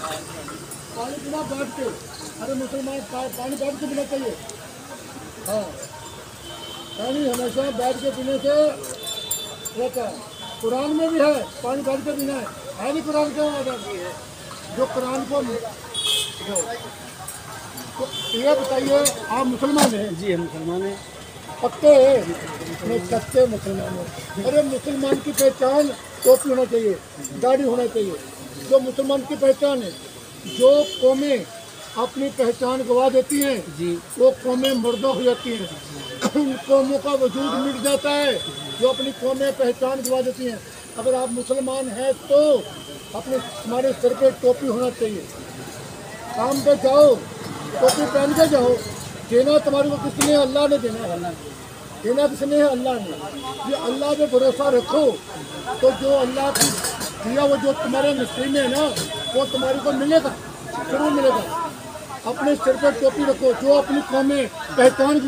पानी पीना बैठ के। अरे मुसलमान पानी बैठ के पीना चाहिए। हाँ, पानी हमेशा बैठ के पीने से रहता है। कुरान में भी है पानी बैठ के पीना है नहीं कुरान के अंदर जो कुरान को तो ये बताइए, आप मुसलमान हैं? जी हम मुसलमान हैं। पक्के नहीं कच्चे मुसलमान हैं। अरे मुसलमान की पहचान टोपी होना चाहिए, दाढ़ी होना चाहिए। जो मुसलमान की पहचान है, जो कौमें अपनी पहचान गवा देती हैं जी, वो कौमें मुर्दा हो जाती हैं। उन कौमों का वजूद मिट जाता है जो अपनी कौमें पहचान गवा देती हैं। अगर आप मुसलमान हैं तो अपने तुम्हारे सिर पे टोपी होना चाहिए। काम पे जाओ टोपी पहन के जाओ। देना तुम्हारे को किसने? अल्लाह ने देना है। देना किसने है? अल्लाह ने। ये अल्लाह पे भरोसा रखो तो जो अल्लाह की दिया वो जो तुम्हारे नसीब में है ना वो तुम्हारे को मिलेगा, जरूर मिलेगा। अपने सिर पर टोपी रखो। जो अपनी कौमें पहचान